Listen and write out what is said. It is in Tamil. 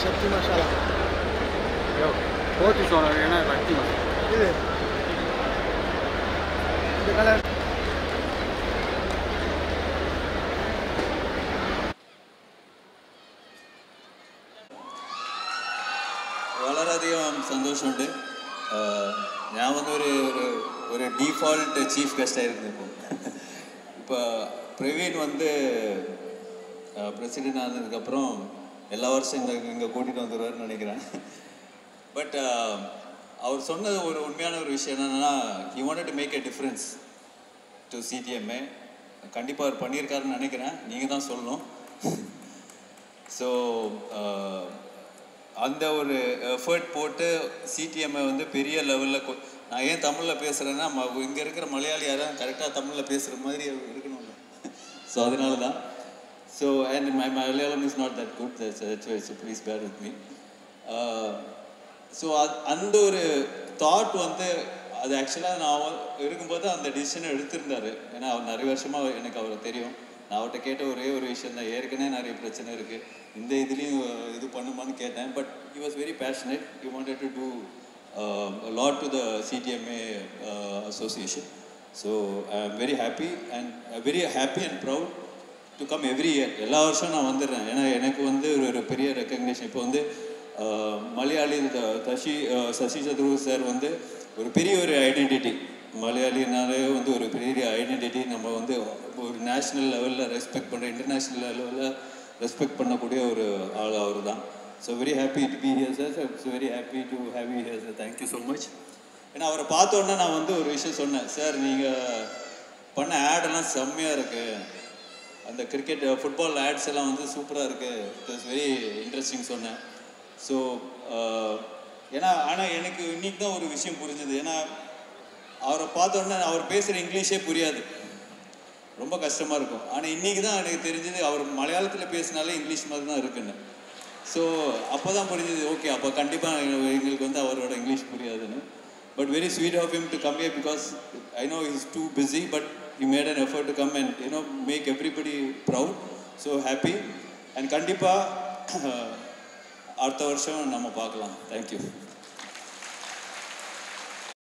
शक्ति मसाला बहुत ही सोना है ना शक्ति मसाला இது கலர் വളരെയധികം സന്തോഷമുണ്ട്. ഞാൻ വന്നൊരു ഒരു ഡീഫോൾട്ട് ചീഫ് ഗസ്റ്റായിരുന്നു. ഇപ്പോൾ பிரவீன் வந்து பிரசிடென்ட் ஆனதுக்கப்புறம் எல்லா வருஷம் இங்கே கூட்டிகிட்டு வந்துடுவார்னு நினைக்கிறேன். பட் அவர் சொன்னது ஒரு உண்மையான ஒரு விஷயம் என்னென்னா, he wanted to make a difference to CDMA. கண்டிப்பாக அவர் பண்ணியிருக்காருன்னு நினைக்கிறேன், நீங்கள் தான் சொல்லணும். ஸோ அந்த ஒரு எஃபர்ட் போட்டு சிடிஎம்ஐ வந்து பெரிய லெவலில் நான் ஏன் தமிழில் பேசுகிறேன்னா, இங்கே இருக்கிற மலையாளி யாரும் கரெக்டாக தமிழில் பேசுகிற மாதிரி இருக்கணும்ல. ஸோ அதனால தான். So and my Malayalam is not that good, that's why, so please bear with me. So அந்த ஒரு தாட் வந்து அது ஆக்சுவலாக நான் இருக்கும்போது அந்த டிசிஷனை எடுத்திருந்தார். ஏன்னா அவர் நிறைய வருஷமாக எனக்கு அவரை தெரியும். நான் அவர்கிட்ட கேட்ட ஒரே ஒரு விஷயம் தான், ஏற்கனவே நிறைய பிரச்சனை இருக்குது, இந்த இதுலேயும் இது பண்ணுமான்னு கேட்டேன். But he was very passionate. He wanted to do lot to the CDMA association. So I am very happy and proud to come every year. எல்லா வருஷம் நான் வந்துடுறேன். ஏன்னா எனக்கு வந்து ஒரு பெரிய ரெக்கக்னேஷன். இப்போ வந்து மலையாளி சசி சத்ரு சார் வந்து ஒரு பெரிய ஒரு ஐடென்டிட்டி, மலையாளினாலே வந்து ஒரு பெரிய ஐடென்டிட்டி. நம்ம வந்து ஒரு நேஷ்னல் லெவலில் ரெஸ்பெக்ட் பண்ணுற, இன்டர்நேஷ்னல் லெவலில் ரெஸ்பெக்ட் பண்ணக்கூடிய ஒரு ஆள் அவர் தான். So very happy to be here sir. So very happy to have you here sir. Thank you so much. ஏன்னா அவரை பார்த்தோன்னே நான் வந்து ஒரு விஷயம் சொன்னேன், சார் நீங்கள் பண்ண ஆடெல்லாம் செம்மையாக இருக்குது, அந்த கிரிக்கெட் ஃபுட்பால் ஆட்ஸ் எல்லாம் வந்து சூப்பராக இருக்குது, இட் வாஸ் வெரி இன்ட்ரெஸ்டிங் சொன்னேன். ஸோ ஆனால் எனக்கு இன்னைக்கு தான் ஒரு விஷயம் புரிஞ்சுது. ஏன்னா அவரை பார்த்தோன்னே அவர் பேசுகிற இங்கிலீஷே புரியாது, ரொம்ப கஷ்டமாக இருக்கும். ஆனால் இன்றைக்கி தான் எனக்கு தெரிஞ்சது அவர் மலையாளத்தில் பேசினாலே இங்கிலீஷ் மாதிரி தான் இருக்குன்னு. ஸோ அப்போ தான் புரிஞ்சது, ஓகே அப்போ கண்டிப்பாக எங்களுக்கு வந்து அவரோட இங்கிலீஷ் புரியாதுன்னு. But very sweet of him to come here, because I know is too busy, but he made an effort to come and make everybody proud. So happy, and கண்டிப்பாக அடுத்த வருஷம் நம்ம பார்க்கலாம். Thank you.